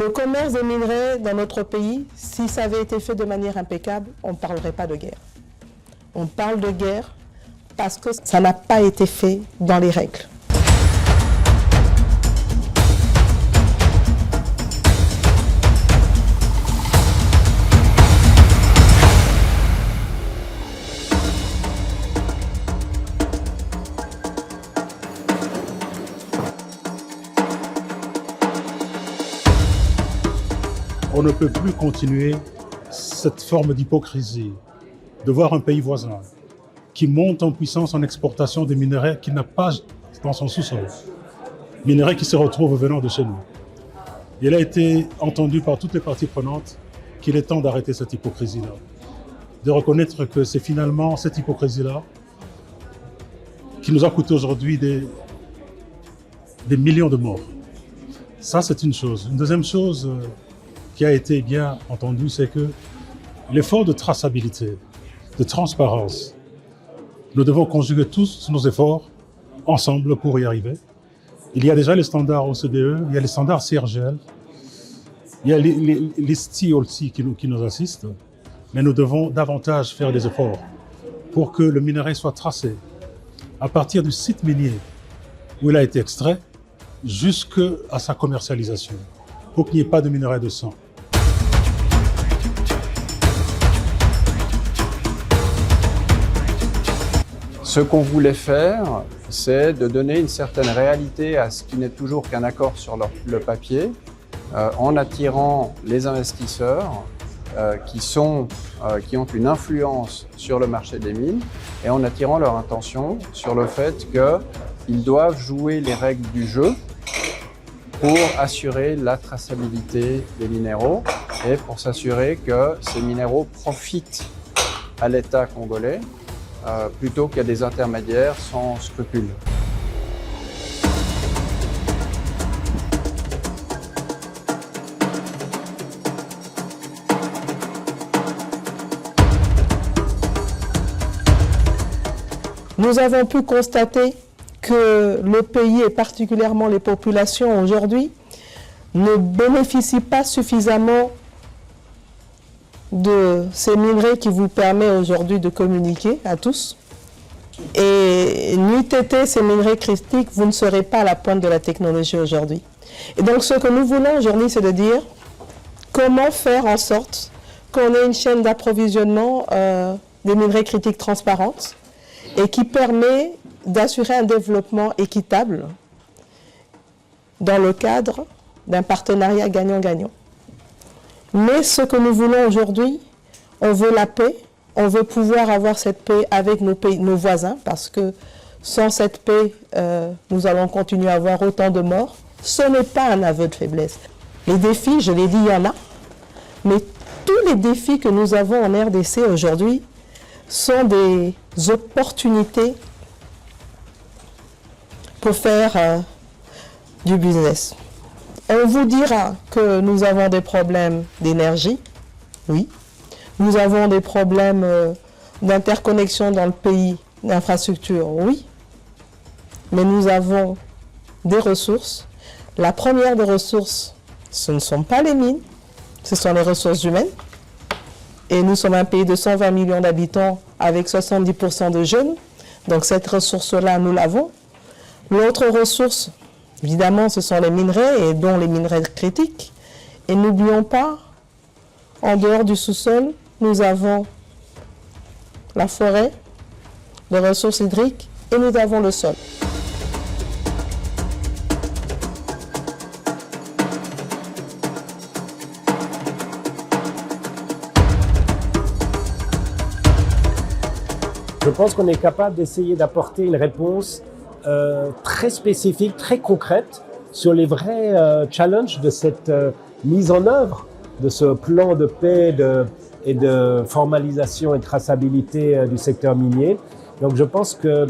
Le commerce des minerais dans notre pays, si ça avait été fait de manière impeccable, on ne parlerait pas de guerre. On parle de guerre parce que ça n'a pas été fait dans les règles. On ne peut plus continuer cette forme d'hypocrisie, de voir un pays voisin qui monte en puissance en exportation des minerais qu'il n'a pas dans son sous-sol, minerais qui se retrouvent venant de chez nous. Il a été entendu par toutes les parties prenantes qu'il est temps d'arrêter cette hypocrisie-là, de reconnaître que c'est finalement cette hypocrisie-là qui nous a coûté aujourd'hui des millions de morts. Ça, c'est une chose. Une deuxième chose qui a été bien entendu, c'est que l'effort de traçabilité, de transparence, nous devons conjuguer tous nos efforts ensemble pour y arriver. Il y a déjà les standards OCDE, il y a les standards CRGL, il y a les STI qui nous assistent, mais nous devons davantage faire des efforts pour que le minerai soit tracé à partir du site minier où il a été extrait jusqu'à sa commercialisation, pour qu'il n'y ait pas de minerai de sang. Ce qu'on voulait faire, c'est de donner une certaine réalité à ce qui n'est toujours qu'un accord sur le papier, en attirant les investisseurs qui ont une influence sur le marché des mines et en attirant leur attention sur le fait qu'ils doivent jouer les règles du jeu pour assurer la traçabilité des minéraux et pour s'assurer que ces minéraux profitent à l'État congolais plutôt qu'à des intermédiaires sans scrupules. Nous avons pu constater que le pays et particulièrement les populations aujourd'hui ne bénéficient pas suffisamment de ces minerais qui vous permettent aujourd'hui de communiquer à tous. Et n'eût été ces minerais critiques, vous ne serez pas à la pointe de la technologie aujourd'hui. Et donc ce que nous voulons aujourd'hui, c'est de dire comment faire en sorte qu'on ait une chaîne d'approvisionnement des minerais critiques transparente et qui permet d'assurer un développement équitable dans le cadre d'un partenariat gagnant-gagnant. Mais ce que nous voulons aujourd'hui, on veut la paix, on veut pouvoir avoir cette paix avec nos voisins, parce que sans cette paix, nous allons continuer à avoir autant de morts. Ce n'est pas un aveu de faiblesse. Les défis, je l'ai dit, il y en a, mais tous les défis que nous avons en RDC aujourd'hui sont des opportunités pour faire du business. On vous dira que nous avons des problèmes d'énergie, oui. Nous avons des problèmes d'interconnexion dans le pays, d'infrastructure, oui. Mais nous avons des ressources. La première des ressources, ce ne sont pas les mines, ce sont les ressources humaines. Et nous sommes un pays de 120 millions d'habitants avec 70% de jeunes. Donc cette ressource-là, nous l'avons. L'autre ressource, évidemment, ce sont les minerais, et dont les minerais critiques. Et n'oublions pas, en dehors du sous-sol, nous avons la forêt, les ressources hydriques, et nous avons le sol. Je pense qu'on est capable d'essayer d'apporter une réponse très spécifique, très concrète sur les vrais challenges de cette mise en œuvre de ce plan de paix et de formalisation et de traçabilité du secteur minier. Donc je pense que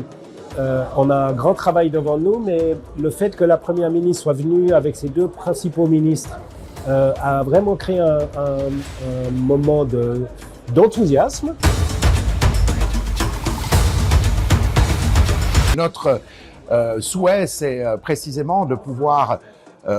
on a un grand travail devant nous, mais le fait que la Première ministre soit venue avec ses deux principaux ministres a vraiment créé un moment d'enthousiasme. Notre souhait, c'est précisément de pouvoir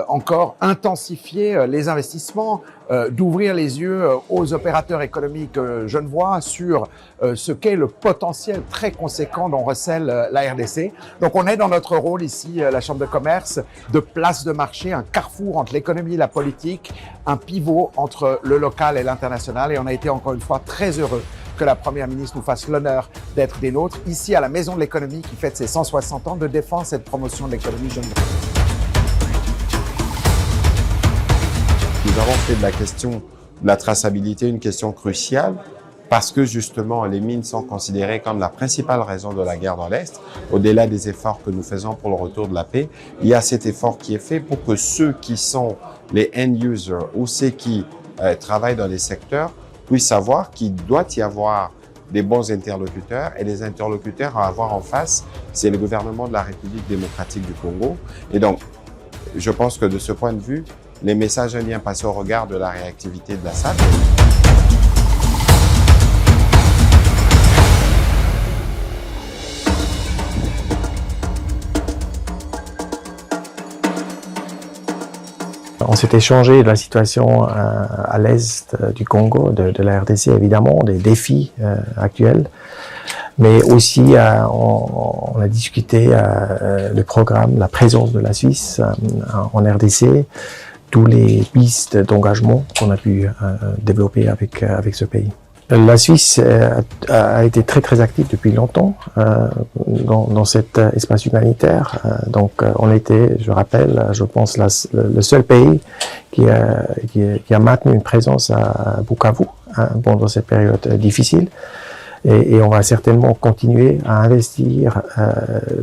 encore intensifier les investissements, d'ouvrir les yeux aux opérateurs économiques genevois sur ce qu'est le potentiel très conséquent dont recèle la RDC. Donc on est dans notre rôle ici, la Chambre de commerce, de place de marché, un carrefour entre l'économie et la politique, un pivot entre le local et l'international. Et on a été encore une fois très heureux que la Première ministre nous fasse l'honneur d'être des nôtres ici à la Maison de l'économie qui fête ses 160 ans de défense et de promotion de l'économie genevoise. Nous avons fait de la question de la traçabilité une question cruciale parce que justement les mines sont considérées comme la principale raison de la guerre dans l'Est. Au-delà des efforts que nous faisons pour le retour de la paix, il y a cet effort qui est fait pour que ceux qui sont les end users ou ceux qui travaillent dans les secteurs puissent savoir qu'il doit y avoir des bons interlocuteurs et les interlocuteurs à avoir en face, c'est le gouvernement de la République démocratique du Congo. Et donc, je pense que de ce point de vue, les messages indiens passent au regard de la réactivité de la SAD. On s'est échangé de la situation à l'est du Congo, de la RDC évidemment, des défis actuels, mais aussi on a discuté le programme, la présence de la Suisse en RDC, tous les pistes d'engagement qu'on a pu développer avec ce pays. La Suisse a été très active depuis longtemps dans cet espace humanitaire. Donc on était, je rappelle, je pense le seul pays qui a maintenu une présence à Bukavu pendant cette période difficile. Et on va certainement continuer à investir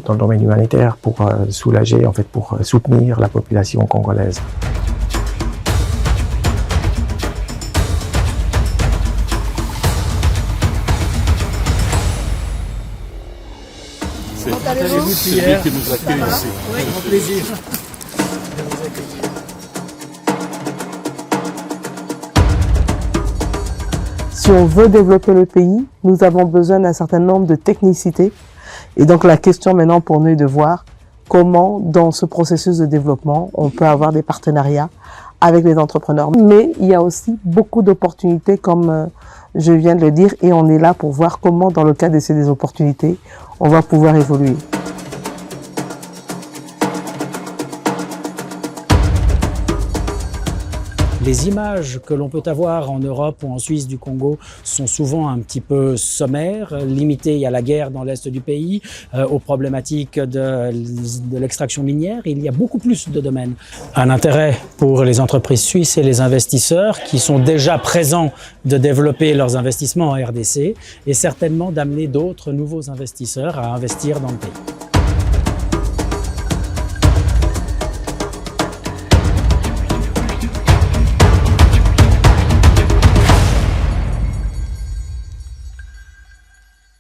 dans le domaine humanitaire pour soulager, en fait, pour soutenir la population congolaise. C'est lui qui nous accueille ici. Oui, avec plaisir. Si on veut développer le pays, nous avons besoin d'un certain nombre de technicités. Et donc la question maintenant pour nous est de voir comment, dans ce processus de développement, on peut avoir des partenariats avec les entrepreneurs. Mais il y a aussi beaucoup d'opportunités, comme je viens de le dire, et on est là pour voir comment, dans le cadre de ces opportunités, on va pouvoir évoluer. Les images que l'on peut avoir en Europe ou en Suisse du Congo sont souvent un petit peu sommaires, limitées à la guerre dans l'est du pays, aux problématiques de l'extraction minière. Il y a beaucoup plus de domaines. Un intérêt pour les entreprises suisses et les investisseurs qui sont déjà présents de développer leurs investissements en RDC et certainement d'amener d'autres nouveaux investisseurs à investir dans le pays.